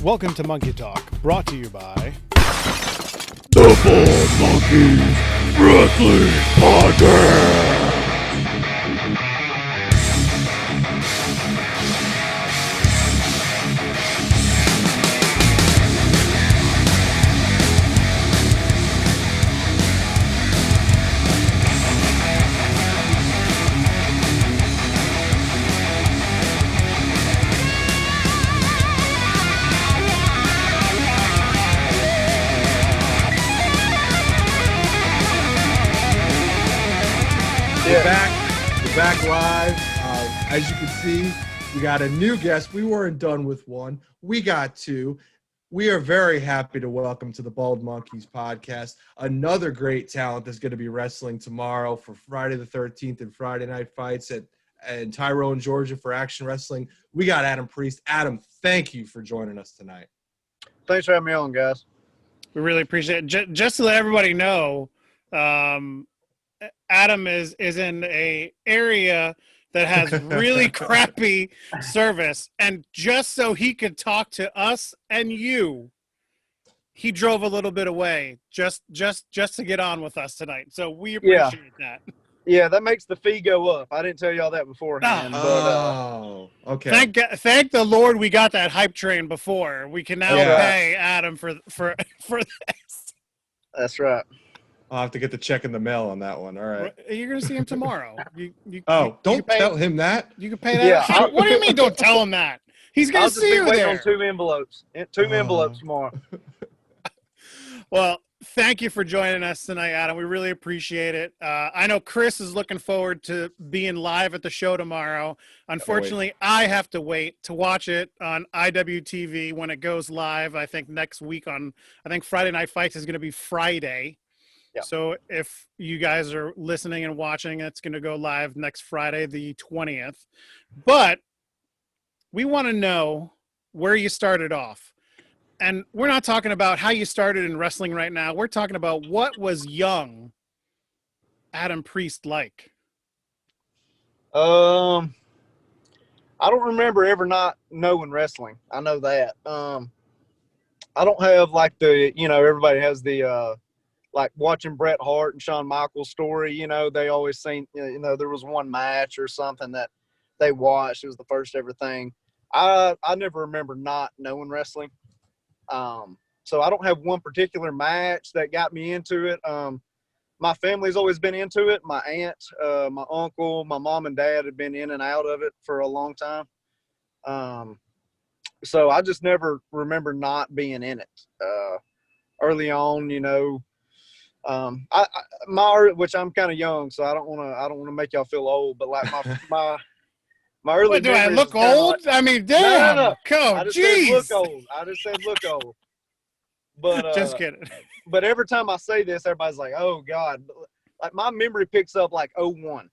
Welcome to Monkey Talk, brought to you by The Bald Monkeys Wrestling Podcast. We're back live. As you can see, we got a new guest. We weren't done with one. We got two. We are very happy to welcome to the Bald Monkeys podcast another great talent that's going to be wrestling tomorrow for Friday the 13th and Friday night fights in Tyrone, Georgia for Action Wrestling. We got Adam Priest. Adam, thank you for joining us tonight. Thanks for having me on, guys. We really appreciate it. Just to let everybody know, Adam is in a area that has really crappy service, and just so he could talk to us and you, he drove a little bit away just to get on with us tonight. So we appreciate that. Yeah, that makes the fee go up. I didn't tell y'all that beforehand. Okay. Thank the Lord we got that hype train before. We can now pay Adam for this. That's right. I'll have to get the check in the mail on that one. All right. You're going to see him tomorrow. Don't tell him that. You can pay that. Yeah, what do you mean don't tell him that? He's going to see you there. On two envelopes. Two envelopes tomorrow. Well, thank you for joining us tonight, Adam. We really appreciate it. I know Chris is looking forward to being live at the show tomorrow. Unfortunately, I have to wait to watch it on iwtv when it goes live. I think next week I think Friday Night Fights is going to be Friday. Yeah. So if you guys are listening and watching, it's going to go live next Friday, the 20th. But we want to know where you started off. And we're not talking about how you started in wrestling right now. We're talking about what was young Adam Priest like. I don't remember ever not knowing wrestling. I know that. I don't have like everybody has the like watching Bret Hart and Shawn Michaels story, they always seen, there was one match or something that they watched. It was the first ever thing. I never remember not knowing wrestling. So I don't have one particular match that got me into it. My family's always been into it. My aunt, my uncle, my mom and dad have been in and out of it for a long time. So I just never remember not being in it. Early on, which I'm kind of young, so I don't want to make y'all feel old, but like my early. What, do I look old? Like, I mean, damn. No. I just said look old. But just kidding. But every time I say this, everybody's like, "Oh God!" Like my memory picks up like 01,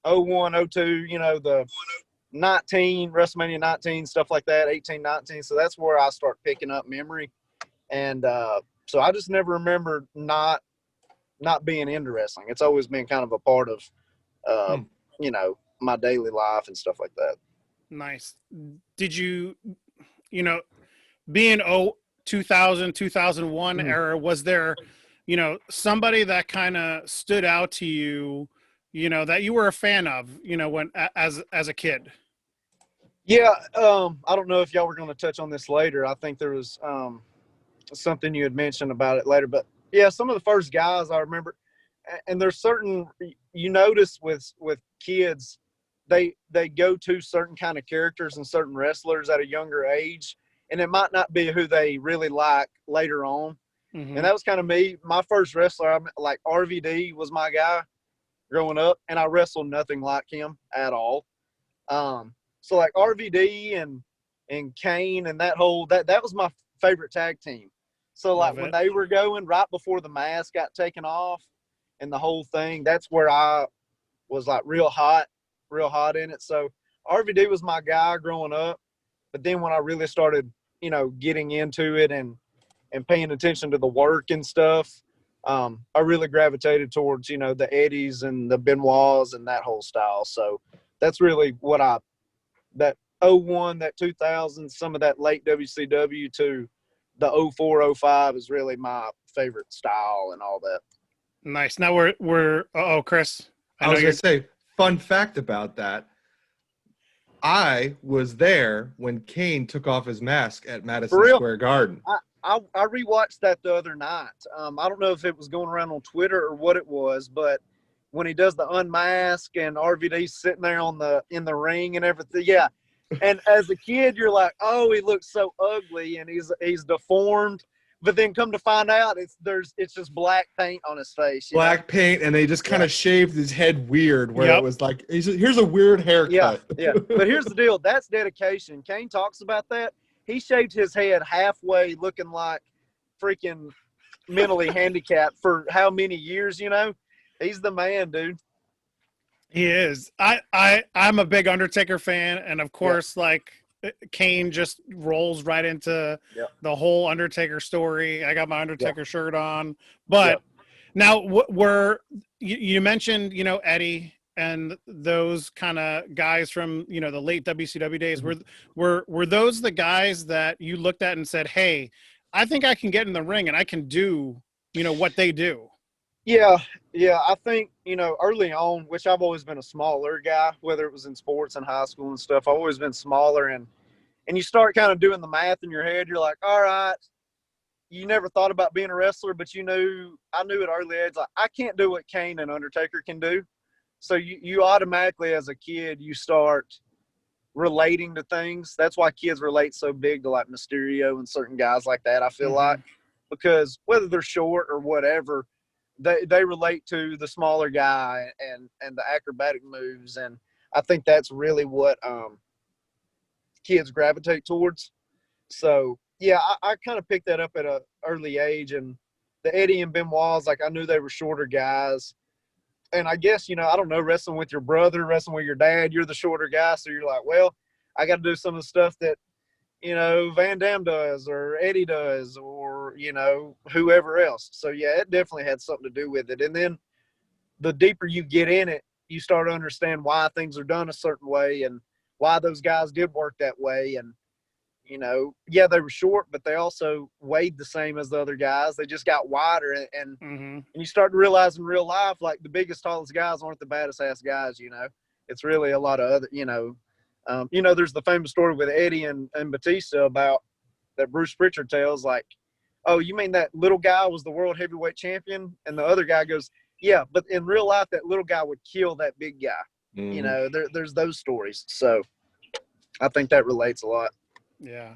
02. The 19 WrestleMania 19 stuff like that, 18, 19. So that's where I start picking up memory, and so I just never remember not being into wrestling. It's always been kind of a part of, my daily life and stuff like that. Nice. Did you, being 2000, 2001 era, was there, somebody that kind of stood out to you, that you were a fan of, when as a kid? Yeah. I don't know if y'all were going to touch on this later. I think there was something you had mentioned about it later, but yeah, some of the first guys I remember, and there's certain, you notice with kids, they go to certain kind of characters and certain wrestlers at a younger age, and it might not be who they really like later on. Mm-hmm. And that was kind of me. My first wrestler, like RVD was my guy growing up, and I wrestled nothing like him at all. So like RVD and Kane and that was my favorite tag team. So like when they were going right before the mask got taken off and the whole thing, that's where I was like real hot in it. So RVD was my guy growing up. But then when I really started, getting into it and paying attention to the work and stuff, I really gravitated towards, the Eddies and the Benoits and that whole style. So that's really what '01, that 2000, some of that late WCW to the '04, '05 is really my favorite style and all that. Nice. Now we're Chris. I was going to say, fun fact about that. I was there when Kane took off his mask at Madison Square Garden. I rewatched that the other night. I don't know if it was going around on Twitter or what it was, but when he does the unmask and RVD's sitting there in the ring and everything, yeah. And as a kid, you're like, oh, he looks so ugly and he's deformed. But then come to find out, it's just black paint on his face. Black paint, and they just kind of shaved his head weird, where it was like, here's a weird haircut. Yeah. But here's the deal: that's dedication. Kane talks about that. He shaved his head halfway, looking like freaking mentally handicapped for how many years? He's the man, dude. He is. I'm a big Undertaker fan, and of course, like Kane just rolls right into the whole Undertaker story. I got my Undertaker shirt on, but now you mentioned Eddie and those kind of guys from the late WCW days. Were those the guys that you looked at and said, hey, I think I can get in the ring and I can do what they do? Yeah, I think, early on, which I've always been a smaller guy, whether it was in sports and high school and stuff, I've always been smaller, and you start kind of doing the math in your head. You're like, all right, you never thought about being a wrestler, but I knew at early age, like, I can't do what Kane and Undertaker can do. So you automatically, as a kid, you start relating to things. That's why kids relate so big to, like, Mysterio and certain guys like that, I feel like, because whether they're short or whatever, they relate to the smaller guy and the acrobatic moves, and I think that's really what kids gravitate towards. So yeah, I kind of picked that up at an early age, and the Eddie and Benoit's, like, I knew they were shorter guys, and I guess I don't know, wrestling with your brother, wrestling with your dad, you're the shorter guy, so you're like, well, I got to do some of the stuff that Van Damme does or Eddie does or, whoever else. So, yeah, it definitely had something to do with it. And then the deeper you get in it, you start to understand why things are done a certain way and why those guys did work that way. And, they were short, but they also weighed the same as the other guys. They just got wider. And you start to realize in real life, like, the biggest, tallest guys aren't the baddest ass guys, It's really a lot of other, there's the famous story with Eddie and Batista about that Bruce Pritchard tells, like, oh, you mean that little guy was the world heavyweight champion? And the other guy goes, yeah, but in real life, that little guy would kill that big guy. There's those stories. So I think that relates a lot. Yeah.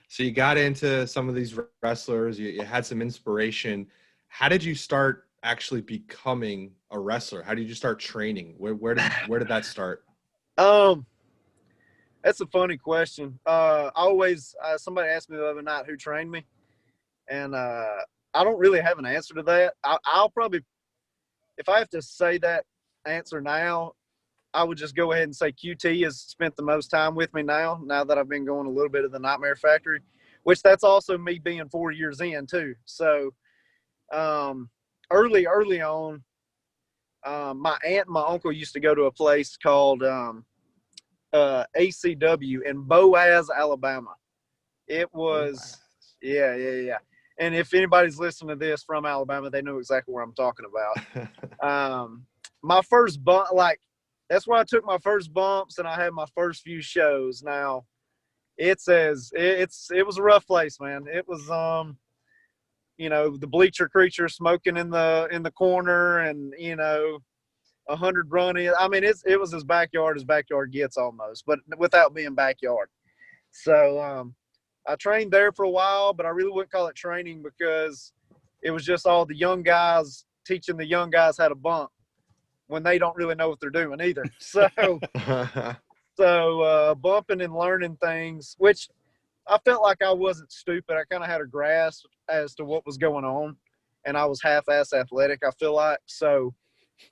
So you got into some of these wrestlers, you had some inspiration. How did you start actually becoming a wrestler? How did you start training? Where did that start? That's a funny question. Somebody asked me the other night who trained me, and I don't really have an answer to that. I'll probably, if I have to say that answer now, I would just go ahead and say QT has spent the most time with me now that I've been going a little bit of the Nightmare Factory, which that's also me being 4 years in too. So early on, my aunt and my uncle used to go to a place called ACW in Boaz, Alabama. It was, yeah. And if anybody's listening to this from Alabama, they know exactly where I'm talking about. My first bump, like, that's where I took my first bumps and I had my first few shows. Now, it was a rough place, man. It was, the bleacher creature smoking in the corner, and 100 running. I mean, it was as backyard gets almost, but without being backyard. So I trained there for a while, but I really wouldn't call it training because it was just all the young guys teaching the young guys how to bump when they don't really know what they're doing either. So bumping and learning things, which I felt like I wasn't stupid. I kind of had a grasp as to what was going on, and I was half-ass athletic, I feel like. So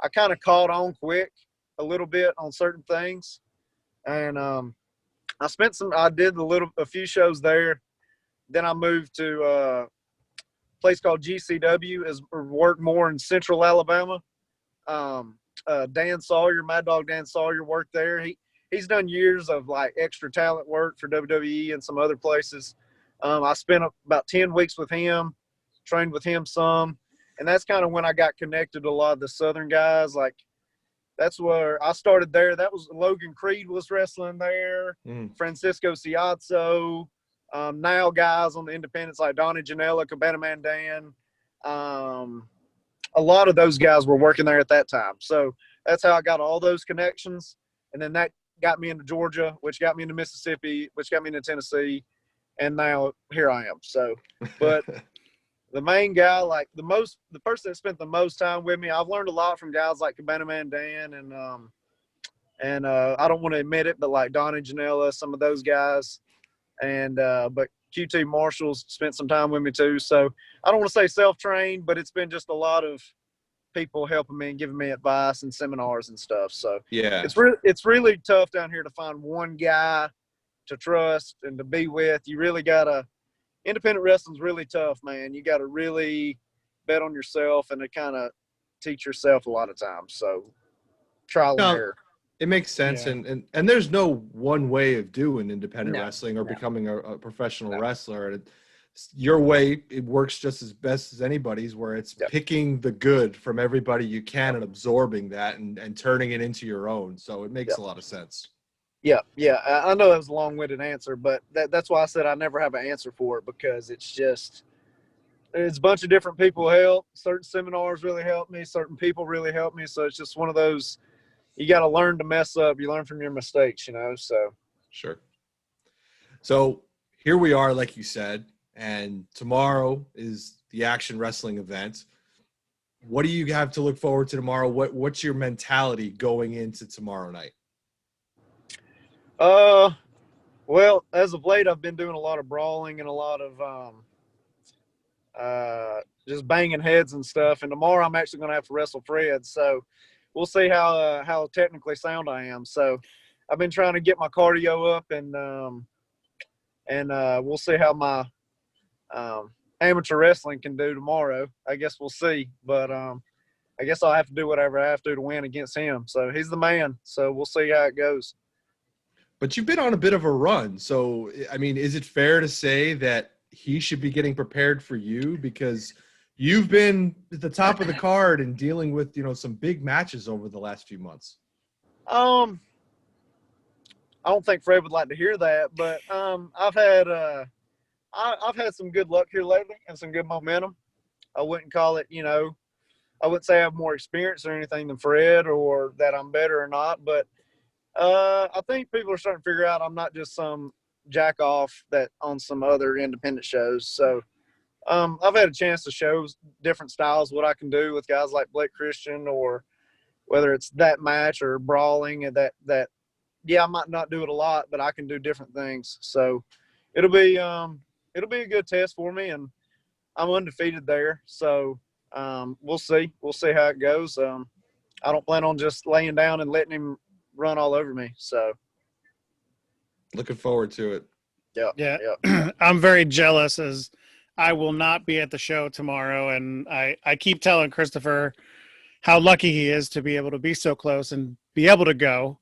I kind of caught on quick a little bit on certain things. And I did a few shows there. Then I moved to a place called GCW, worked more in central Alabama. Dan Sawyer, Mad Dog Dan Sawyer, worked there. He he's done years of like extra talent work for WWE and some other places. I spent about 10 weeks with him, trained with him some, and that's kind of when I got connected to a lot of the Southern guys. Like, that's where I started there. That was Logan Creed was wrestling there, Francisco Ciazzo. Now guys on the independents like Donnie Janela, Cabana Man Dan. A lot of those guys were working there at that time. So that's how I got all those connections. And then that got me into Georgia, which got me into Mississippi, which got me into Tennessee. And now here I am. So, but the main guy, like the person that spent the most time with me, I've learned a lot from guys like Cabana Man Dan and I don't want to admit it, but like Donnie Janela, some of those guys. And but QT Marshall's spent some time with me too. So I don't want to say self-trained, but it's been just a lot of people helping me and giving me advice and seminars and stuff. So yeah, it's really tough down here to find one guy to trust and to be with. You really gotta, independent wrestling's really tough, man. You gotta really bet on yourself and to kind of teach yourself a lot of times. So trial and error. It makes sense, Yeah. and there's no one way of doing independent No, wrestling or no. becoming a professional No. wrestler. Your way, it works just as best as anybody's, where it's Yep. picking the good from everybody you can and absorbing that and turning it into your own. So it makes Yep. a lot of sense. Yeah. I know that was a long-winded answer, but that's why I said I never have an answer for it, because it's a bunch of different people help. Certain seminars really help me. Certain people really help me. So it's just one of those, you got to learn to mess up. You learn from your mistakes, so. Sure. So here we are, like you said, and tomorrow is the Action Wrestling event. What do you have to look forward to tomorrow? What's your mentality going into tomorrow night? Well, as of late, I've been doing a lot of brawling and a lot of just banging heads and stuff. And tomorrow, I'm actually going to have to wrestle Fred. So we'll see how technically sound I am. So I've been trying to get my cardio up, and we'll see how my amateur wrestling can do tomorrow. I guess we'll see. But I guess I'll have to do whatever I have to win against him. So he's the man. So we'll see how it goes. But you've been on a bit of a run. So, I mean, is it fair to say that he should be getting prepared for you? Because you've been at the top of the card and dealing with, some big matches over the last few months. I don't think Fred would like to hear that, but I've had some good luck here lately and some good momentum. I wouldn't call it, I wouldn't say I have more experience or anything than Fred or that I'm better or not, but I think people are starting to figure out I'm not just some jack off that on some other independent shows. So I've had a chance to show different styles, what I can do with guys like Blake Christian, or whether it's that match or brawling, and that I might not do it a lot, but I can do different things. So it'll be a good test for me, and I'm undefeated there. So we'll see how it goes. I don't plan on just laying down and letting him run all over me. So Looking forward to it. Yeah. I'm very jealous, as I will not be at the show tomorrow, and I keep telling Christopher how lucky he is to be able to be so close and be able to go.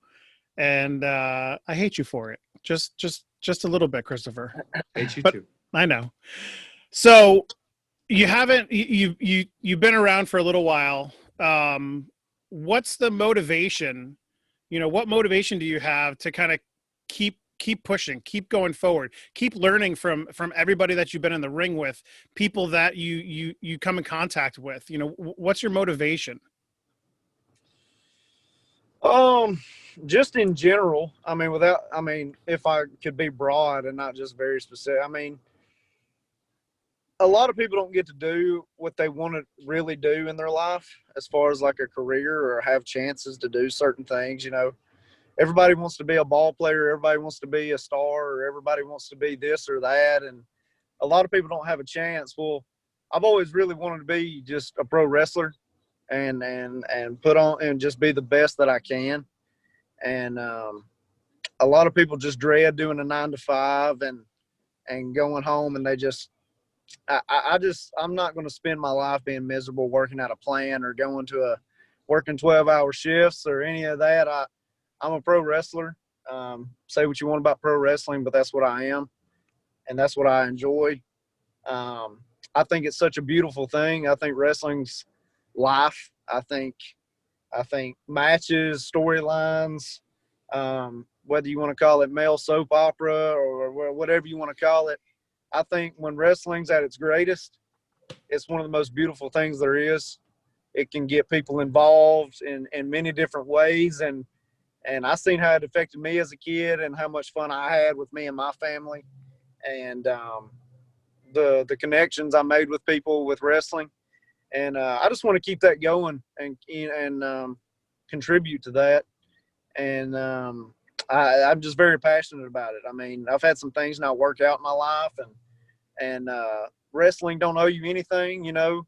And I hate you for it. Just a little bit, Christopher. Hate you But- too. I know. So you've been around for a little while. What's the motivation? What motivation do you have to kind of keep pushing, keep going forward, keep learning from everybody that you've been in the ring with, people that you come in contact with? What's your motivation? Just in general, if I could be broad and not just very specific, a lot of people don't get to do what they want to really do in their life as far as like a career or have chances to do certain things. Everybody wants to be a ball player. Everybody wants to be a star, or everybody wants to be this or that. And a lot of people don't have a chance. Well, I've always really wanted to be just a pro wrestler and put on and just be the best that I can. And a lot of people just dread doing a 9-to-5 and going home, and they just, I'm not going to spend my life being miserable working at a plant or working 12-hour shifts or any of that. I'm a pro wrestler, Say what you want about pro wrestling, but that's what I am, and that's what I enjoy. I think it's such a beautiful thing. I think wrestling's life. I think matches, storylines, whether you want to call it male soap opera or whatever you want to call it. I think when wrestling's at its greatest, it's one of the most beautiful things there is. It can get people involved in many different ways. And I seen how it affected me as a kid and how much fun I had with me and my family. And the connections I made with people with wrestling. And I just want to keep that going and contribute to that. And I'm just very passionate about it. I mean, I've had some things not work out in my life, and wrestling don't owe you anything, you know.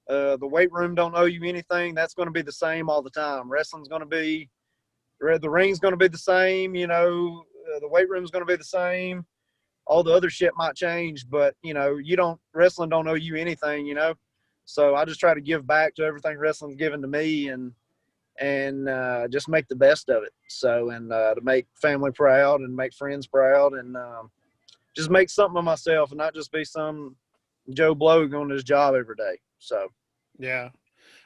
The weight room don't owe you anything. That's going to be the same all the time. Wrestling's going to be, the ring's going to be the same, you know. The weight room's going to be the same. All the other shit might change, but, you know, wrestling don't owe you anything, you know. So I just try to give back to everything wrestling's given to me and just make the best of it. So, and to make family proud and make friends proud and just make something of myself and not just be some Joe Blow going to his job every day. So, yeah.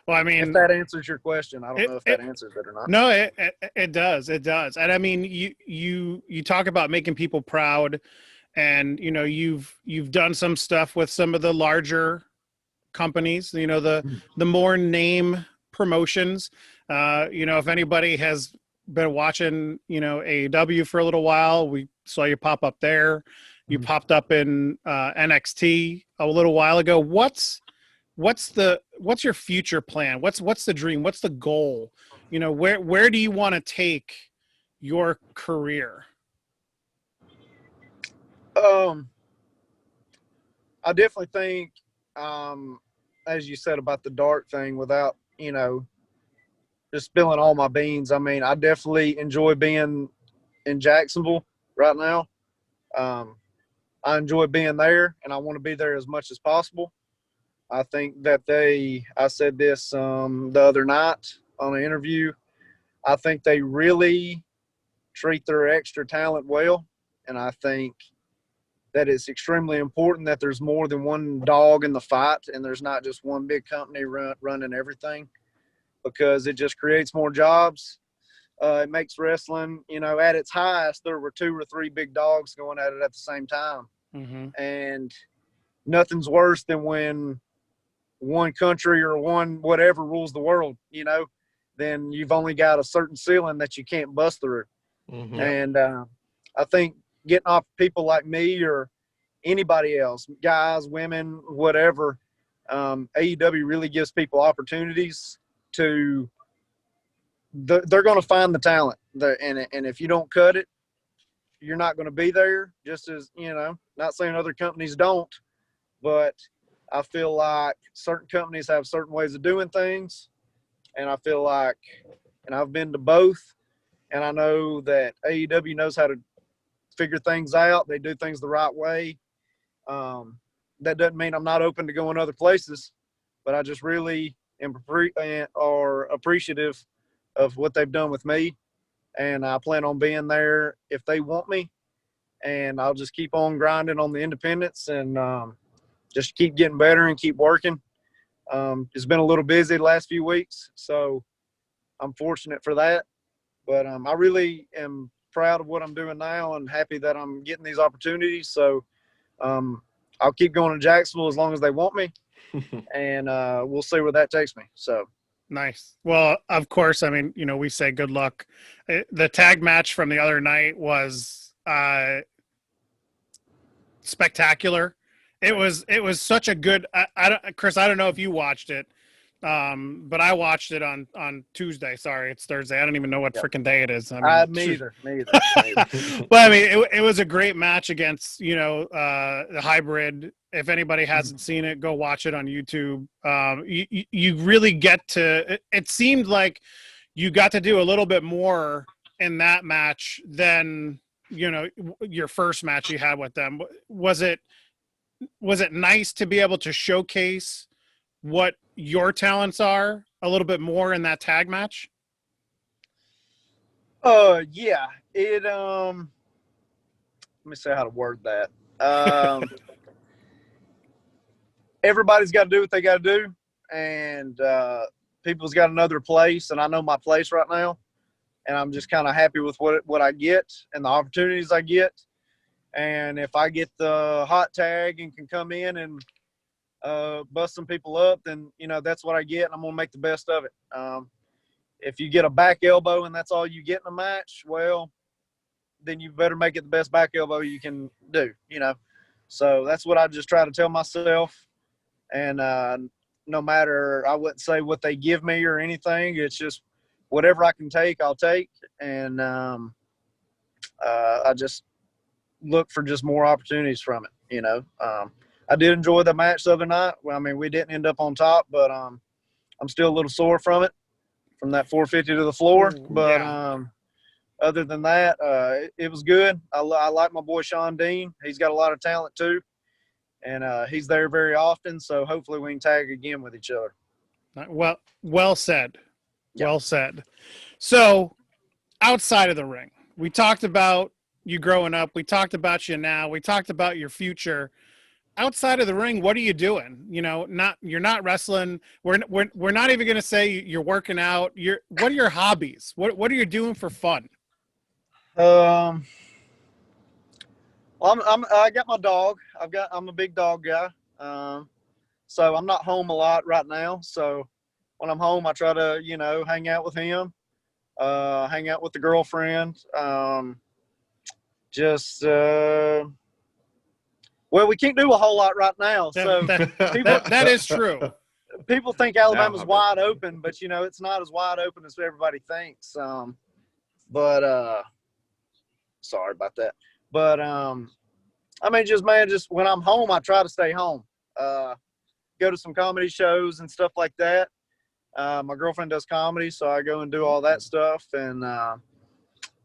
Well, I mean, if that answers your question, I don't know if that answers it or not. No, it does. It does. And I mean, you talk about making people proud, and, you know, you've done some stuff with some of the larger companies, you know, the more name promotions. You know, if anybody has been watching, you know, AEW for a little while, we saw you pop up there. You popped up in NXT a little while ago. What's your future plan? What's the dream? What's the goal? You know, where do you want to take your career? I definitely think, as you said about the dark thing, without, you know, just spilling all my beans. I mean, I definitely enjoy being in Jacksonville right now. I enjoy being there, and I want to be there as much as possible. I think that I said this the other night on an interview, I think they really treat their extra talent well, and I think that it's extremely important that there's more than one dog in the fight and there's not just one big company running everything, because it just creates more jobs. It makes wrestling, you know, at its highest, there were 2 or 3 big dogs going at it at the same time. And nothing's worse than when one country or one whatever rules the world, you know, then you've only got a certain ceiling that you can't bust through. And I think getting off people like me or anybody else, guys, women, whatever, AEW really gives people opportunities to they're going to find the talent there, and if you don't cut it, you're not going to be there. Just as, you know, not saying other companies don't, but I feel like certain companies have certain ways of doing things, and I feel like, and I've been to both, and I know that AEW knows how to figure things out. They do things the right way. That doesn't mean I'm not open to going other places, but I just really am appreciative of what they've done with me, and I plan on being there if they want me, and I'll just keep on grinding on the independents and just keep getting better and keep working. It's been a little busy the last few weeks, so I'm fortunate for that, but I really am proud of what I'm doing now and happy that I'm getting these opportunities. So I'll keep going to Jacksonville as long as they want me, and we'll see where that takes me. So. Nice. Well, of course, I mean, you know, we say good luck. The tag match from the other night was spectacular. It was such a good. Chris, I don't know if you watched it, but I watched it on Tuesday. Sorry, it's Thursday. I don't even know what freaking day it is. I mean, me either. But I mean, it was a great match against, you know, the hybrid. If anybody hasn't seen it, go watch it on YouTube. You really get to. It seemed like you got to do a little bit more in that match than, you know, your first match you had with them. Was it nice to be able to showcase what your talents are a little bit more in that tag match? Yeah. let me say how to word that. Everybody's got to do what they got to do, and people's got another place, and I know my place right now, and I'm just kind of happy with what I get and the opportunities I get. And if I get the hot tag and can come in and bust some people up, then that's what I get, and I'm gonna make the best of it. If you get a back elbow and that's all you get in a match, well, then you better make it the best back elbow you can do. So that's what I just try to tell myself. And no matter, I wouldn't say what they give me or anything. It's just whatever I can take, I'll take. And I just look for just more opportunities from it. I did enjoy the match the other night. Well, I mean, we didn't end up on top, but I'm still a little sore from it, from that 450 to the floor. But other than that, it was good. I like my boy Sean Dean. He's got a lot of talent too. And he's there very often, so hopefully we can tag again with each other. Well said. Yep. Well said. So, outside of the ring, we talked about you growing up. We talked about you now. We talked about your future. Outside of the ring, what are you doing? You're not wrestling. We're not even going to say you're working out. What are your hobbies? What are you doing for fun? I got my dog. I'm a big dog guy. So I'm not home a lot right now. So when I'm home, I try to, hang out with him, hang out with the girlfriend. Well, we can't do a whole lot right now. So that is true. People think Alabama's wide open, but it's not as wide open as everybody thinks. Sorry about that. But, just when I'm home, I try to stay home, go to some comedy shows and stuff like that. My girlfriend does comedy, so I go and do all that stuff and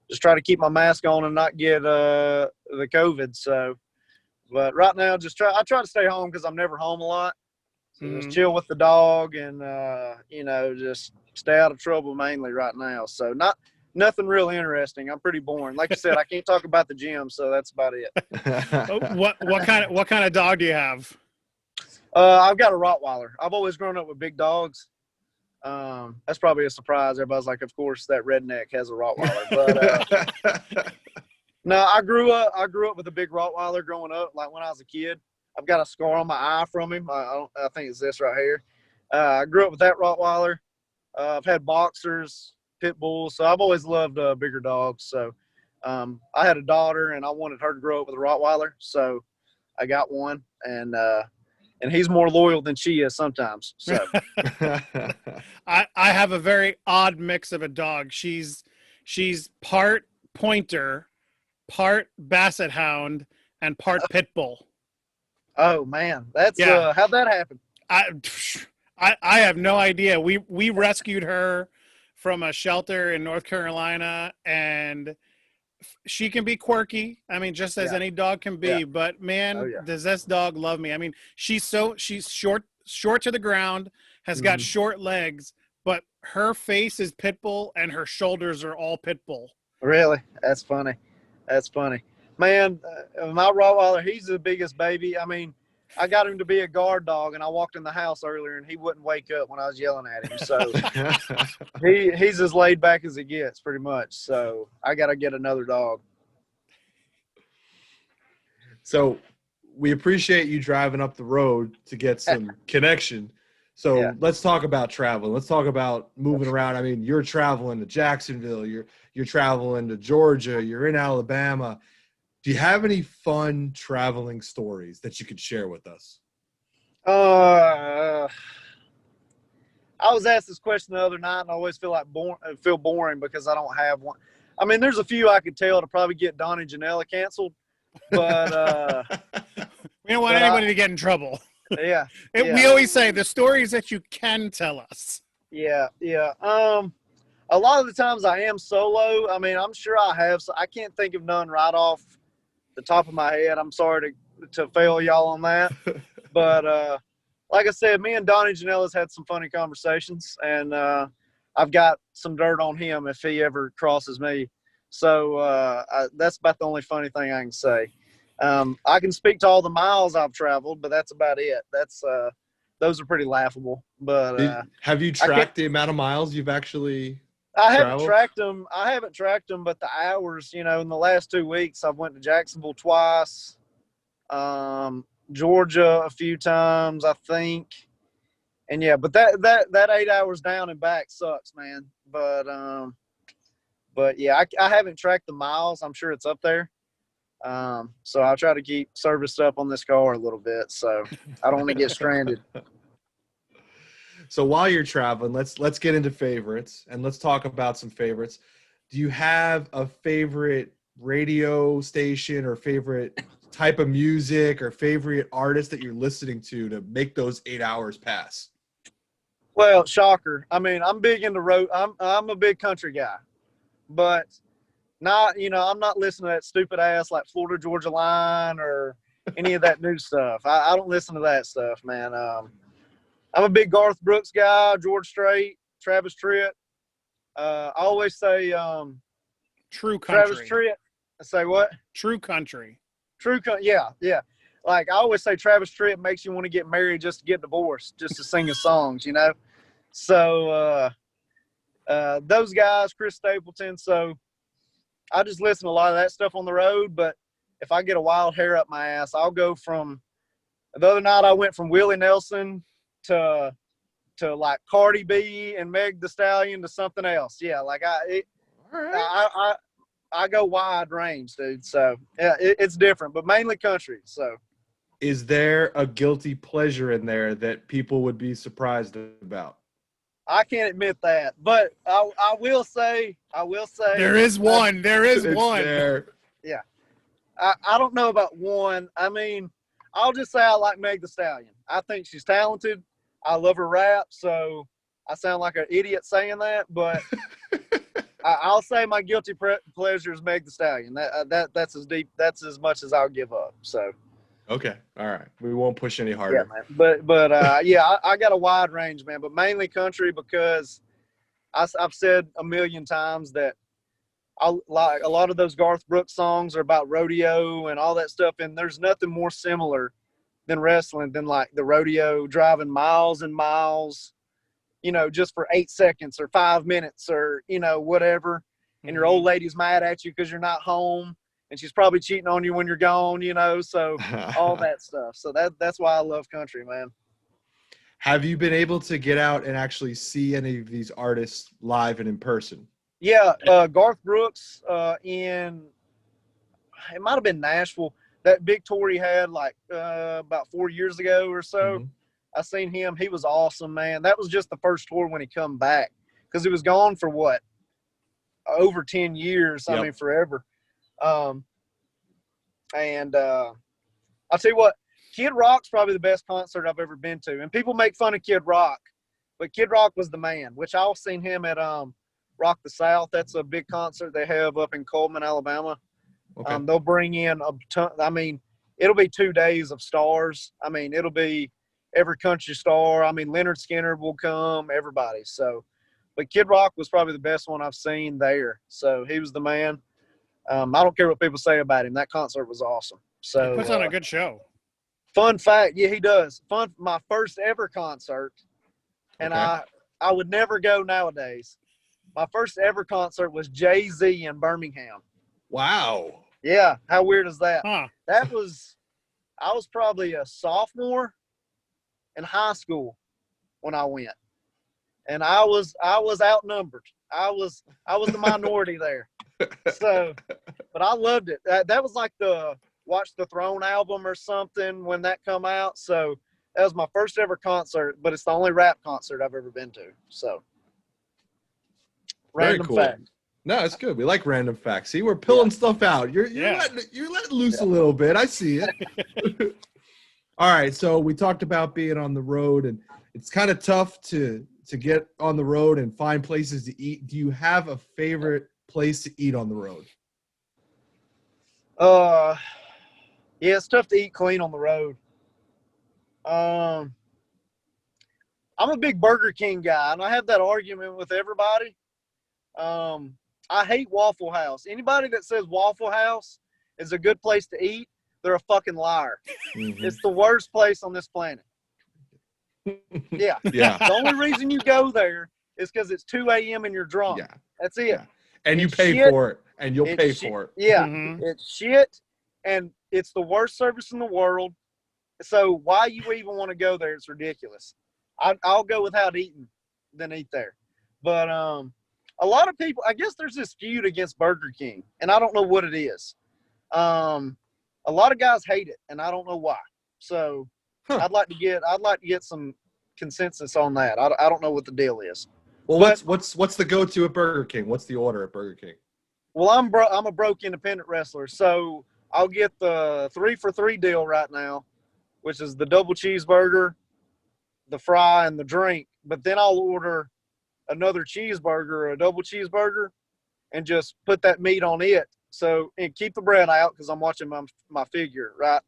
just try to keep my mask on and not get the COVID. So, but right now, I try to stay home because I'm never home a lot. So just chill with the dog and, just stay out of trouble mainly right now. So nothing real interesting. I'm pretty boring. Like you said, I can't talk about the gym, so that's about it. What kind of dog do you have? I've got a Rottweiler. I've always grown up with big dogs. That's probably a surprise. Everybody's like, of course, that redneck has a Rottweiler. But no, I grew up with a big Rottweiler growing up. Like when I was a kid, I've got a scar on my eye from him. I think it's this right here. I grew up with that Rottweiler. I've had boxers, pit bulls, so I've always loved bigger dogs. So I had a daughter and I wanted her to grow up with a Rottweiler, so I got one, and he's more loyal than she is sometimes. So I have a very odd mix of a dog. She's part pointer, part basset hound, and part pit bull. Oh man, that's how'd that happen? I have no idea. We rescued her from a shelter in North Carolina, and she can be quirky. I mean, just as any dog can be, but man, does this dog love me. I mean, she's short to the ground, has got short legs, but her face is pit bull and her shoulders are all pit bull. Really? That's funny. Man, my Rottweiler, he's the biggest baby. I mean, I got him to be a guard dog, and I walked in the house earlier, and he wouldn't wake up when I was yelling at him. So he's as laid back as it gets, pretty much. So I got to get another dog. So we appreciate you driving up the road to get some connection. So let's talk about travel. Let's talk about moving around. I mean, you're traveling to Jacksonville. You're traveling to Georgia. You're in Alabama. Do you have any fun traveling stories that you could share with us? I was asked this question the other night, and I always feel boring because I don't have one. I mean, there's a few I could tell to probably get Donnie Janela canceled, but we don't want anybody to get in trouble. Yeah. We always say the stories that you can tell us. Yeah. A lot of the times I am solo. I mean, I'm sure I have. So I can't think of none right off the top of my head. I'm sorry to fail y'all on that. But like I said, me and Donnie Janela's had some funny conversations, and I've got some dirt on him if he ever crosses me. So that's about the only funny thing I can say. I can speak to all the miles I've traveled, but that's about it. Those are pretty laughable. But Have you tracked the amount of miles you've actually I haven't traveled? tracked them. But the hours, in the last 2 weeks, I've went to Jacksonville twice, Georgia a few times, I think. And yeah, but that 8 hours down and back sucks, man. But yeah, I haven't tracked the miles. I'm sure it's up there. So I'll try to keep serviced up on this car a little bit, so I don't want to get stranded. So while you're traveling, let's get into favorites and let's talk about some favorites. Do you have a favorite radio station or favorite type of music or favorite artist that you're listening to make those 8 hours pass? Well, shocker. I mean, I'm big into road. I'm a big country guy, but I'm not listening to that stupid ass like Florida Georgia Line or any of that new stuff. I don't listen to that stuff, man. I'm a big Garth Brooks guy, George Strait, Travis Tritt. I always say True country. Travis Tritt. I say what? True country. Yeah. Like I always say, Travis Tritt makes you want to get married just to get divorced, just to sing his songs, So those guys, Chris Stapleton. So I just listen to a lot of that stuff on the road. But if I get a wild hair up my ass, I'll go from the other night. I went from Willie Nelson to like Cardi B and Meg Thee Stallion to something else. Yeah, like I go wide range, dude. So yeah, it's different, but mainly country. So is there a guilty pleasure in there that people would be surprised about? I can't admit that, but I will say there is one. It's there. Yeah, I don't know about one. I mean, I'll just say I like Meg Thee Stallion. I think she's talented. I love her rap, so I sound like an idiot saying that, but I'll say my guilty pleasure is Meg Thee Stallion. That's as deep. That's as much as I'll give up. So. Okay. All right. We won't push any harder. Yeah, man. But yeah, I got a wide range, man, but mainly country because I've said a million times that I like a lot of those Garth Brooks songs are about rodeo and all that stuff. And there's nothing more similar than wrestling than like the rodeo, driving miles and miles, just for 8 seconds or 5 minutes or, whatever. And your old lady's mad at you because you're not home. And she's probably cheating on you when you're gone, so all that stuff. So that's why I love country, man. Have you been able to get out and actually see any of these artists live and in person? Yeah, Garth Brooks it might have been Nashville. That big tour he had like about 4 years ago or so. Mm-hmm. I seen him. He was awesome, man. That was just the first tour when he come back because he was gone for what? Over 10 years. Yep. I mean, forever. I'll tell you what, Kid Rock's probably the best concert I've ever been to. And people make fun of Kid Rock, but Kid Rock was the man, which I've seen him at Rock the South. That's a big concert they have up in Coleman, Alabama. Okay. They'll bring in a ton. I mean, it'll be 2 days of stars. I mean, it'll be every country star. I mean, Leonard Skinner will come, everybody. So, but Kid Rock was probably the best one I've seen there. So he was the man. I don't care what people say about him. That concert was awesome. So he puts on a good show. Fun fact, yeah, he does. My first ever concert, and okay. I would never go nowadays. My first ever concert was Jay-Z in Birmingham. Wow. Yeah, how weird is that? Huh. I was probably a sophomore in high school when I went, and I was outnumbered. I was the minority there. So, but I loved it. That was like the Watch the Throne album or something when that come out. So that was my first ever concert, but it's the only rap concert I've ever been to. So random cool. fact. No, it's good. We like random facts. See, we're pulling stuff out. You're letting loose a little bit. I see it. All right. So we talked about being on the road, and it's kind of tough to get on the road and find places to eat. Do you have a favorite place to eat on the road? Yeah, it's tough to eat clean on the road. I'm a big Burger King guy, and I have that argument with everybody. I hate Waffle House. Anybody that says Waffle House is a good place to eat, they're a fucking liar. Mhm. It's the worst place on this planet. Yeah. Yeah. The only reason you go there is because it's 2 a.m. and you're drunk. Yeah. That's it. Yeah. And you It's pay shit. for it. And you'll It's pay shit. for it. Yeah. Mhm. It's shit. And it's the worst service in the world. So why you even want to go there? It's ridiculous. I'll go without eating than eat there. But a lot of people, I guess there's this feud against Burger King, and I don't know what it is. A lot of guys hate it, and I don't know why. So Huh. I'd like to get some consensus on that. I don't know what the deal is. Well, But- what's the go-to at Burger King? What's the order at Burger King? Well, I'm a broke independent wrestler, so I'll get the 3-for-3 deal right now, which is the double cheeseburger, the fry, and the drink. But then I'll order another cheeseburger or a double cheeseburger and just put that meat on it. So, and keep the bread out because I'm watching my figure, right?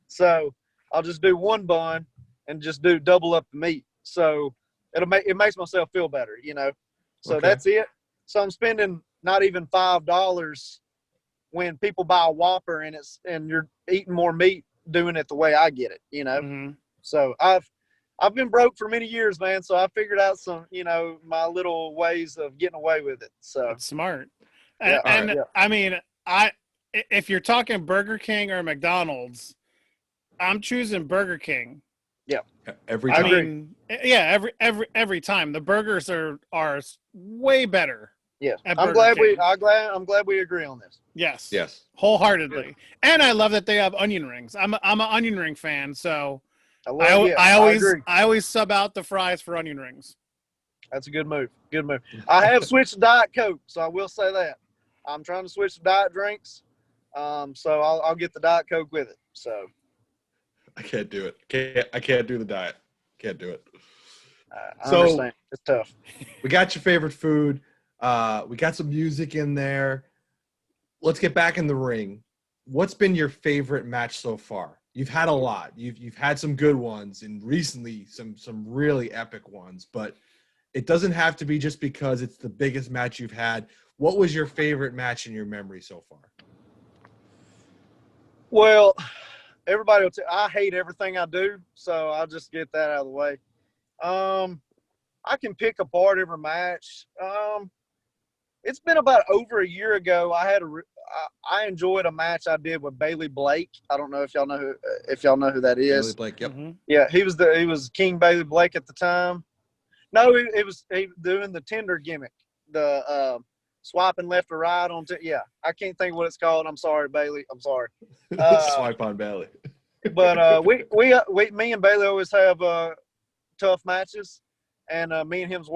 So I'll just do one bun and just do double up the meat. So it makes myself feel better, you know? So Okay. that's it. So I'm spending not even $5 when people buy a Whopper and you're eating more meat doing it the way I get it, you know? Mhm. So I've been broke for many years, man. So I figured out some, you know, my little ways of getting away with it. So That's smart. Yeah, And yeah. I mean, if you're talking Burger King or McDonald's, I'm choosing Burger King. Every I time. agree. mean, yeah, every time the burgers are way better. yeah, At I'm Burger glad King. I'm glad we agree on this. Yes. Yes. Wholeheartedly. And I love that they have onion rings. I'm an onion ring fan, so I agree. I always sub out the fries for onion rings. That's a good move. Good move. I have switched to Diet Coke, so I will say that. I'm trying to switch to diet drinks. So I'll get the Diet Coke with it. So I can't do it. I can't do the diet. Can't do it. I So- understand. It's tough. We got your favorite food. We got some music in there. Let's get back in the ring. What's been your favorite match so far? You've had a lot. You've had some good ones, and recently some really epic ones. But it doesn't have to be just because it's the biggest match you've had. What was your favorite match in your memory so far? Well, everybody will I hate everything I do, so I'll just get that out of the way. I can pick apart every match. It's been about over a year ago. I enjoyed a match I did with Bailey Blake. I don't know if y'all know who that is. Bailey Blake. Yep. Mhm. Yeah, he was King Bailey Blake at the time. No, he was doing the Tinder gimmick, the swiping left or right on. Yeah, I can't think what it's called. I'm sorry, Bailey. I'm sorry. Swipe on Bailey. But me and Bailey always have tough matches, and me and him's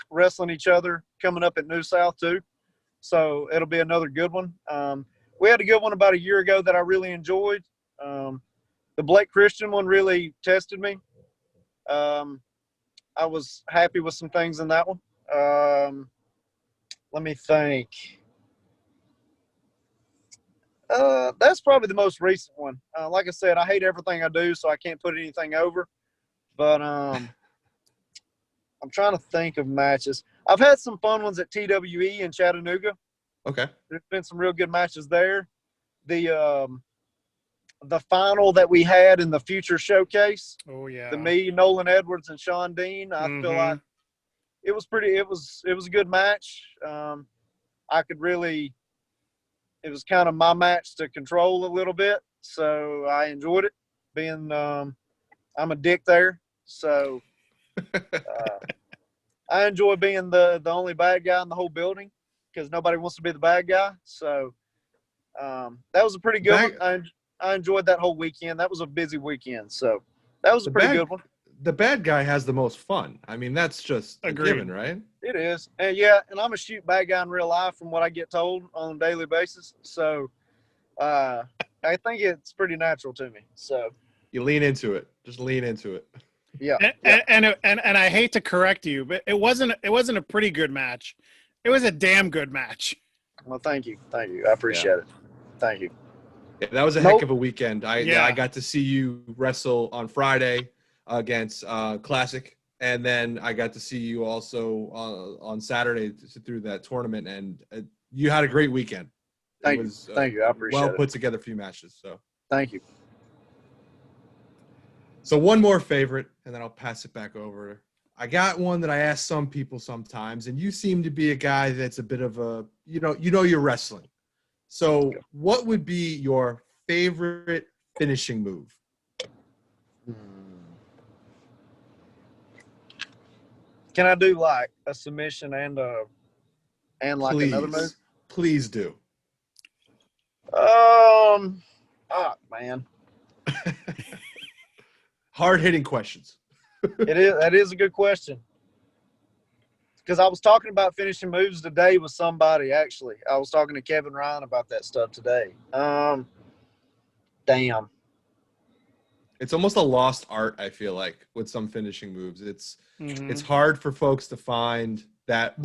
wrestling each other coming up at New South too. So it'll be another good one. We had a good one about a year ago that I really enjoyed. The Blake Christian one really tested me. I was happy with some things in that one. Let me think. That's probably the most recent one. Like I said, I hate everything I do, so I can't put anything over. But I'm trying to think of matches. I've had some fun ones at TWE in Chattanooga. Okay. There's been some real good matches there. The final that we had in the Future Showcase, Oh yeah. me, Nolan Edwards, and Sean Dean, I feel Mhm. like it was a good match. It was kind of my match to control a little bit, so I enjoyed it. Being I'm a dick there, so I enjoy being the only bad guy in the whole building because nobody wants to be the bad guy. So that was a pretty good one. I enjoyed that whole weekend. That was a busy weekend, so that was a pretty good one. The bad guy has the most fun. I mean, that's just a Agreed. given, right? It is. And yeah, and I'm a shoot bad guy in real life from what I get told on a daily basis. So I think it's pretty natural to me. So You lean into it. Just lean into it. yeah. And I hate to correct you, but it wasn't a pretty good match. It was a damn good match. Well, thank you. Thank you. I appreciate it. Thank you. Yeah, that was a Nope. heck of a weekend. I Yeah. got to see you wrestle on Friday against Classic, and then I got to see you also on Saturday through that tournament, and you had a great weekend. Thank you. Thank you. I appreciate well it. put together few matches. So Thank you. So one more favorite, and then I'll pass it back over. I got one that I ask some people sometimes, and you seem to be a guy that's a bit of a, you're wrestling. So what would be your favorite finishing move? Can I do like a submission and like another move? Please do. Man. Hard-hitting questions. That is a good question. Because I was talking about finishing moves today with somebody, actually. I was talking to Kevin Ryan about that stuff today. Damn. It's almost a lost art, I feel like, with some finishing moves. It's hard for folks to find that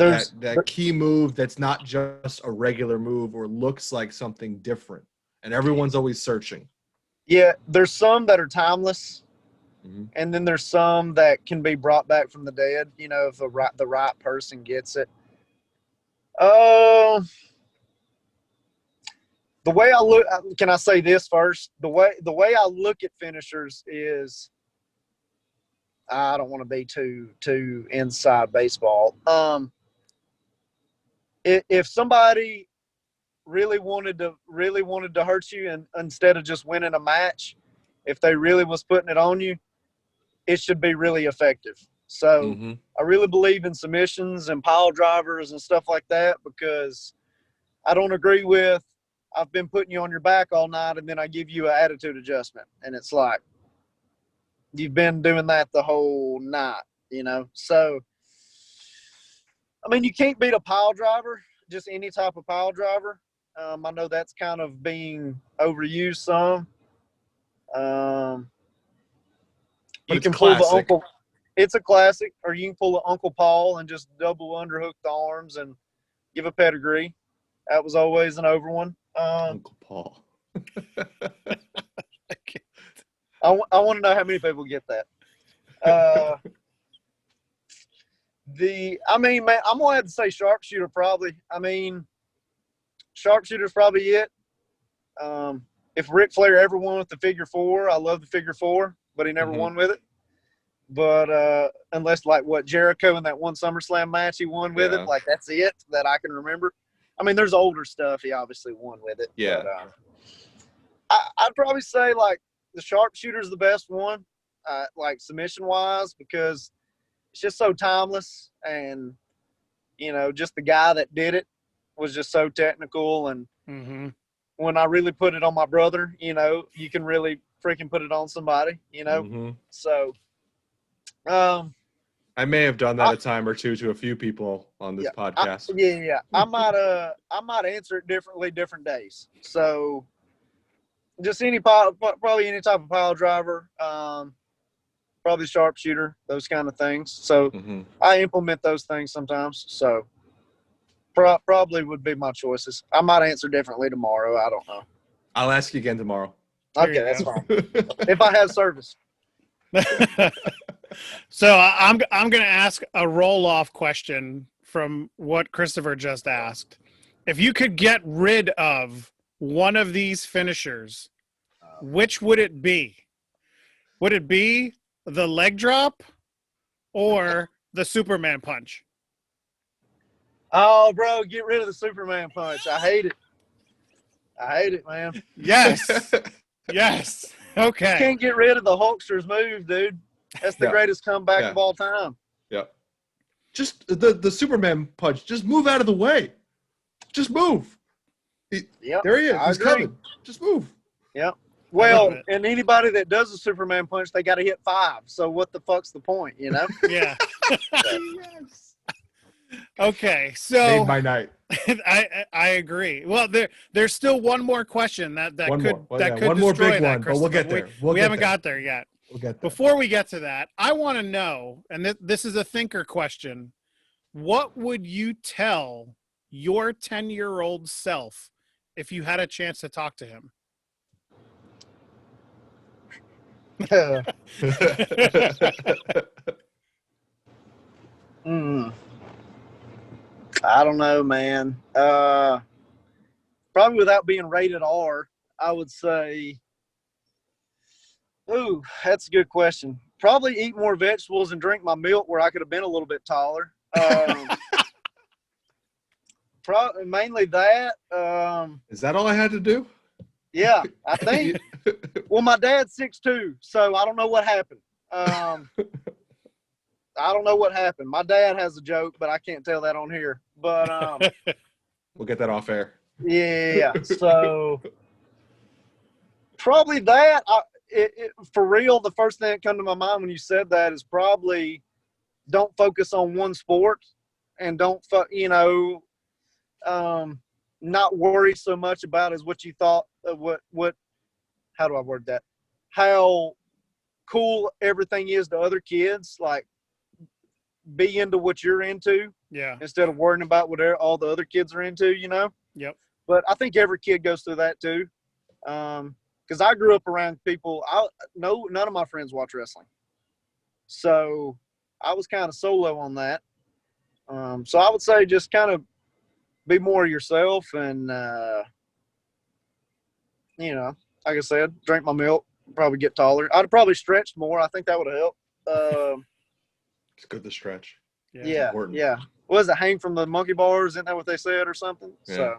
key move that's not just a regular move or looks like something different. And everyone's always searching. Yeah, there's some that are timeless. And then there's some that can be brought back from the dead, if the right person gets it. The way I look, can I say this first? The way I look at finishers is, I don't want to be too inside baseball. If somebody really wanted to hurt you, and instead of just winning a match, if they really was putting it on you, it should be really effective. So I really believe in submissions and pile drivers and stuff like that, because I don't agree with, I've been putting you on your back all night and then I give you an attitude adjustment. And it's like, you've been doing that the whole night, So, I mean, you can't beat a pile driver, just any type of pile driver. I know that's kind of being overused some. You can pull the Uncle. It's a classic, or you can pull the Uncle Paul and just double underhook the arms and give a pedigree. That was always an over one. Uncle Paul. I want to know how many people get that. Man, I'm gonna have to say sharpshooter probably. I mean, sharpshooter's probably it. If Ric Flair ever won with the figure four, I love the figure four, but he never won with it. But unless like what Jericho in that one SummerSlam match he won with it, like that's it that I can remember. I mean, there's older stuff he obviously won with it. Yeah. But, I'd probably say like the sharpshooter's the best one, like submission wise, because it's just so timeless, and just the guy that did it was just so technical. And when I really put it on my brother, you can really freaking put it on somebody, So I may have done that a time or two to a few people on this podcast. I might answer it differently different days. So just probably any type of pile driver, probably sharpshooter, those kind of things. So I implement those things sometimes. So probably would be my choices. I might answer differently tomorrow. I don't know. I'll ask you again tomorrow. Okay, that's fine. If I have service. So I'm going to ask a roll-off question from what Christopher just asked. If you could get rid of one of these finishers, which would it be? Would it be the leg drop or the Superman punch? Oh, bro, get rid of the Superman punch. I hate it, man. Yes. Yes. Okay. You can't get rid of the Hulkster's move, dude. That's the greatest comeback of all time. Yeah. Just the Superman punch. Just move out of the way. Just move. There he is. He's coming. Just move. Yep. Well, and anybody that does a Superman punch, they got to hit 5. So what the fuck's the point, Yeah. Yes. Okay. So made my night. I agree. Well, there's still one more question that could one more big one, but we'll get there. We haven't got there yet. We'll get there. Before we get to that, I want to know, and this is a thinker question, what would you tell your 10-year-old self if you had a chance to talk to him? I don't know, man. Probably without being rated R, I would say. Ooh, that's a good question. Probably eat more vegetables and drink my milk where I could have been a little bit taller. Mainly that. Is that all I had to do? Yeah, I think. Well, my dad's 6'2", so I don't know what happened. I don't know what happened. My dad has a joke, but I can't tell that on here. But We'll get that off air. yeah, so probably that. For real, the first thing that come to my mind when you said that is probably don't focus on one sport and don't not worry so much about as what you thought of what how do I word that, how cool everything is to other kids. Like, be into what you're into instead of worrying about what all the other kids are into, Yep. But I think every kid goes through that too, because I grew up around people. None of my friends watch wrestling, so I was kind of solo on that. So I would say just kind of be more yourself and, like I said, drink my milk, probably get taller. I'd have probably stretched more. I think that would have helped. It's good to stretch. Yeah. Important. Yeah. What was it, hang from the monkey bars? Isn't that what they said or something? Yeah. So,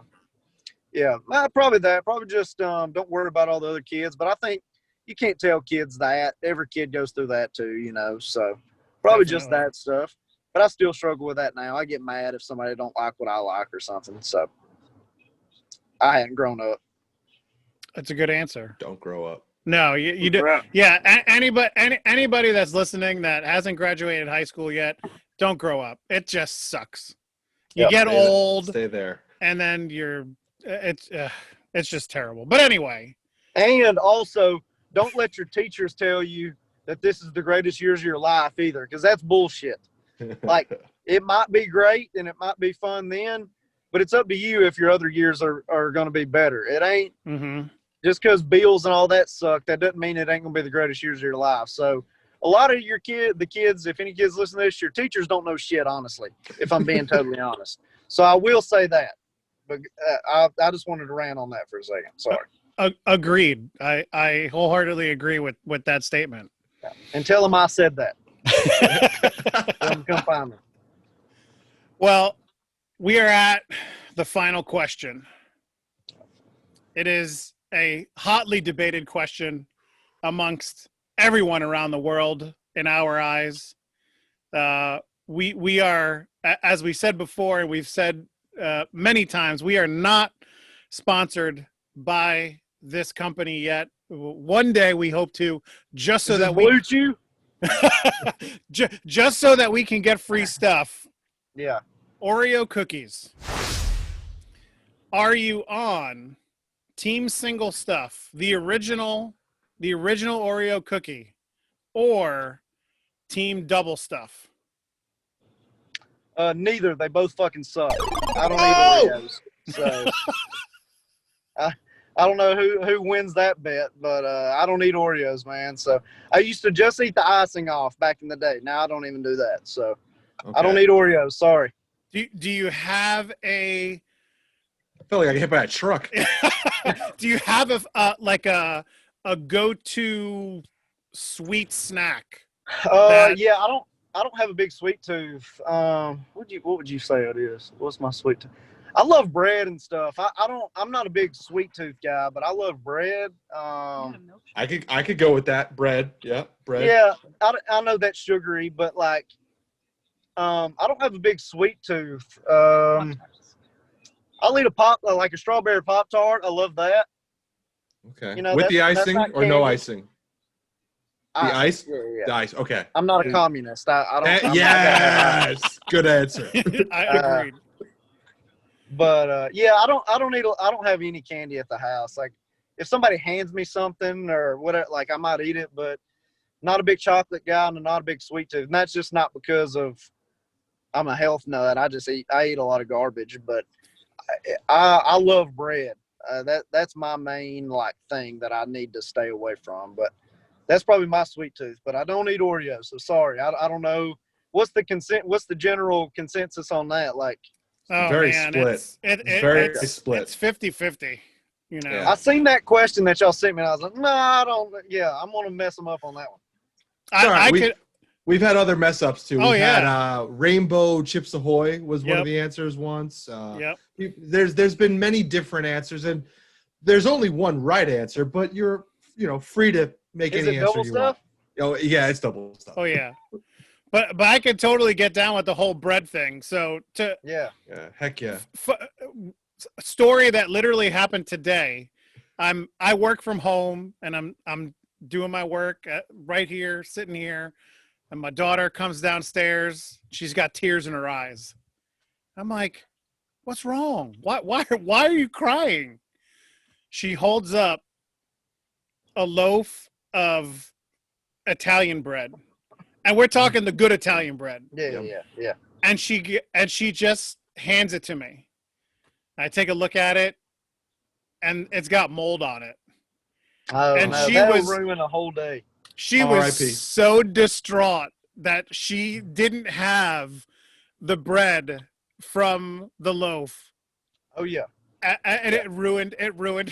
yeah, probably that. Probably just don't worry about all the other kids. But I think you can't tell kids that. Every kid goes through that too, so probably just that stuff. But I still struggle with that now. I get mad if somebody don't like what I like or something. So I hadn't grown up. That's a good answer. Don't grow up. No, you do. Right. Yeah, anybody that's listening that hasn't graduated high school yet, don't grow up. It just sucks. You get old, Stay there, and then it's just terrible. But anyway. And also, don't let your teachers tell you that this is the greatest years of your life either, because that's bullshit. Like, it might be great and it might be fun then, but it's up to you if your other years are going to be better. It ain't just because bills and all that suck. That doesn't mean it ain't going to be the greatest years of your life. So a lot of the kids, if any kids listen to this, your teachers don't know shit, honestly, if I'm being totally honest. So I will say that, but I just wanted to rant on that for a second. Sorry. Agreed. I wholeheartedly agree with that statement. And tell them I said that. Come find me. Well, we are at the final question. It is a hotly debated question amongst everyone around the world in our eyes. We are, as we said before, we've said many times, we are not sponsored by this company yet. One day we hope to, just so that we just so that we can get free stuff. Yeah. Oreo cookies. Are you on Team Single Stuff, the original Oreo cookie, or Team Double Stuff? Neither. They both fucking suck. I don't eat Oreos. So I don't know who wins that bet, but I don't eat Oreos, man. So I used to just eat the icing off back in the day. Now I don't even do that. So I don't eat Oreos. Sorry. Do you have a? I feel like I get hit by a truck. Do you have a go-to sweet snack? Yeah, I don't have a big sweet tooth. What would you say it is? What's my sweet tooth? I love bread and stuff. I'm not a big sweet tooth guy, but I love bread. I could go with that. Bread. Yeah, bread. Yeah, I know that's sugary, but like, I don't have a big sweet tooth. I'll eat like a strawberry Pop-Tart. I love that. Okay. With the icing or no icing? The ice? Yeah. The ice. Okay. I'm not a communist. I don't. Yes. Good answer. I agreed. But yeah, I don't have any candy at the house. Like, if somebody hands me something or whatever, like, I might eat it, but not a big chocolate guy and not a big sweet tooth. And that's just not because of I'm a health nut. I eat a lot of garbage, but I love bread. That's my main thing that I need to stay away from. But that's probably my sweet tooth. But I don't eat Oreos, so sorry. I don't know what's the general consensus on that. Like, Oh, very man, split. It's Very split. It's 50-50. You know. Yeah. I seen that question that y'all sent me, and I was like, no, I don't. Yeah, I'm gonna mess them up on that one. All right, I could. We've had other mess ups too. Oh, We've yeah. had Rainbow Chips Ahoy was one Yep. of the answers once. Yep. There's been many different answers, and there's only one right answer, but you're free to make Is any it answer double you stuff? want. Oh yeah, it's double stuff. Oh yeah. But I could totally get down with the whole bread thing. So Yeah. Yeah, heck yeah. a story that literally happened today. I work from home and I'm doing my work right here, sitting here, and my daughter comes downstairs. She's got tears in her eyes. I'm like, "What's wrong? Why are you crying?" She holds up a loaf of Italian bread, and we're talking the good Italian bread. Yeah. And she just hands it to me. I take a look at it, and it's got mold on it. Oh, And no, she that'll was- ruin a whole day. She R.I.P. was so distraught that she didn't have the bread from the loaf, Oh yeah. and it ruined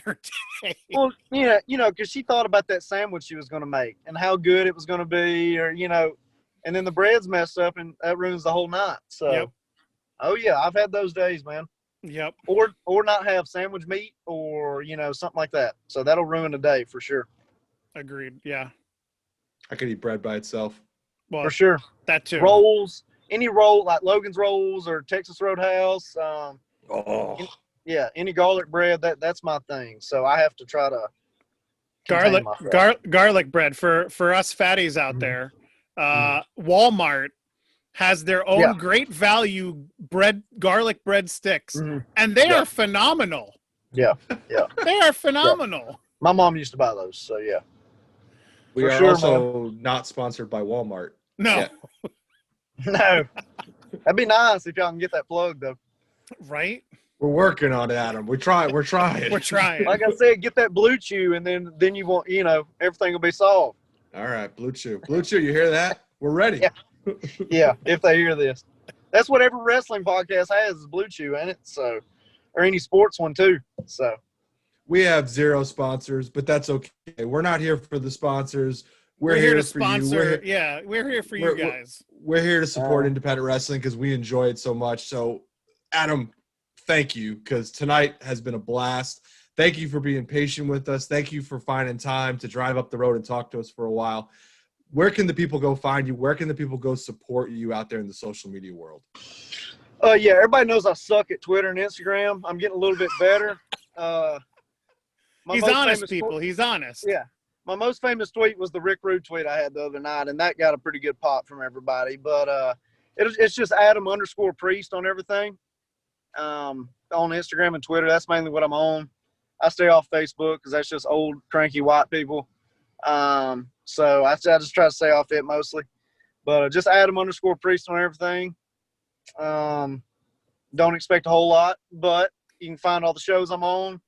her day. Well, yeah, because she thought about that sandwich she was going to make and how good it was going to be, or and then the bread's messed up and that ruins the whole night. So, Yep. Oh yeah, I've had those days, man. Yep. Or not have sandwich meat or something like that. So that'll ruin a day for sure. Agreed. Yeah. I could eat bread by itself. Well, For sure. that too. Rolls, any roll like Logan's Rolls or Texas Roadhouse. Oh, Yeah, any garlic bread, that's my thing. So I have to try to contain myself. Garlic bread for us fatties out there. Walmart has their own Yeah. great value garlic bread sticks, Mhm. and they Yeah. are phenomenal. Yeah. They are phenomenal. My mom used to buy those, so yeah. we For are sure, also not sponsored by Walmart. No, Yeah. No. That'd be nice if y'all can get that plug though. right? We're working on it, Adam. We're trying. We're trying. Like I said, get that Blue Chew and then you want everything will be solved. All right, Blue Chew. Blue Chew, you hear that? We're ready. Yeah. Yeah, if they hear this. That's what every wrestling podcast has is Blue Chew in it. So, or any sports one too. So We have 0 sponsors, but that's okay. We're not here for the sponsors. We're here to for sponsor. you. We're here for you guys. We're here to support independent wrestling because we enjoy it so much. So, Adam, thank you, because tonight has been a blast. Thank you for being patient with us. Thank you for finding time to drive up the road and talk to us for a while. Where can the people go find you? Where can the people go support you out there in the social media world? yeah, everybody knows I suck at Twitter and Instagram. I'm getting a little bit better. He's honest, people. He's honest. Yeah. My most famous tweet was the Rick Rude tweet I had the other night, and that got a pretty good pop from everybody. But it's just Adam_Priest on everything. On Instagram and Twitter, that's mainly what I'm on. I stay off Facebook because that's just old, cranky white people. So I just try to stay off it mostly. But just Adam_Priest on everything. Don't expect a whole lot, but you can find all the shows I'm on.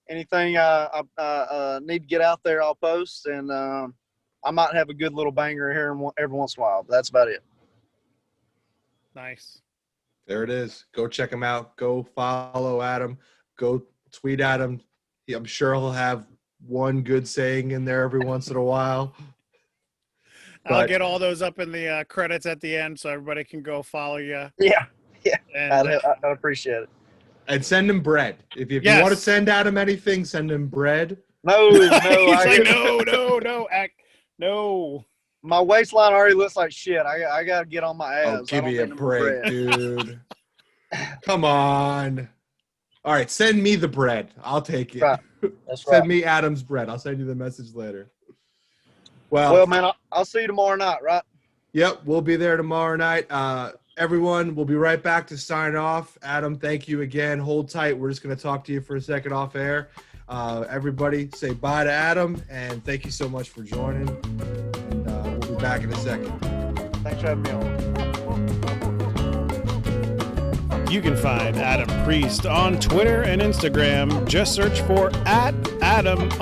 Anything I need to get out there, I'll post, and I might have a good little banger here every once in a while. But that's about it. Nice. There it is. Go check him out. Go follow Adam. Go tweet at him. I'm sure he'll have one good saying in there every once in a while. I'll But- get all those up in the credits at the end so everybody can go follow you. Yeah, And I appreciate it. And send him bread. If you Yes. want to send Adam anything, send him bread. No, he's like, I, no. my waistline already looks like shit. I got to get on my Oh, abs. give I me don't a need no more break, bread. dude. Come on. All right, send me the bread. I'll take it. Right. That's Send right. me Adam's bread. I'll send you the message later. Well, Well, man, I'll see you tomorrow night, right? yep, we'll be there tomorrow night. Everyone, we'll be right back to sign off. Adam, thank you again. Hold tight. We're just going to talk to you for a second off air. Everybody, say bye to Adam, and thank you so much for joining. And we'll be back in a second. Thanks for having me on. You can find Adam Priest on Twitter and Instagram. Just search for @Adam_Priest_.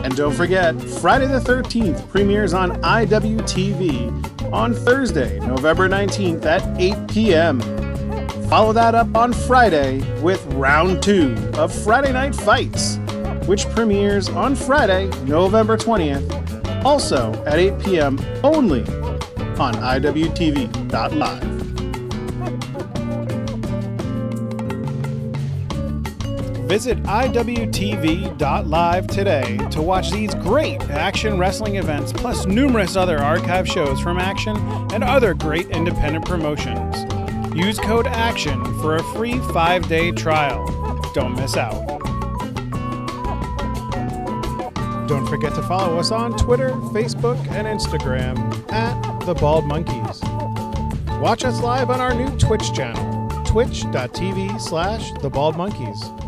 And don't forget, Friday the 13th premieres on IWTV. on Thursday, November 19th at 8 p.m. Follow that up on Friday with round 2 of Friday Night Fights, which premieres on Friday, November 20th, also at 8 p.m. only on iwtv.live. Visit iwtv.live today to watch these great action wrestling events, plus numerous other archive shows from Action and other great independent promotions. Use code ACTION for a free 5-day trial. Don't miss out. Don't forget to follow us on Twitter, Facebook, and Instagram at The Bald Monkeys. Watch us live on our new Twitch channel, twitch.tv/TheBaldMonkeys.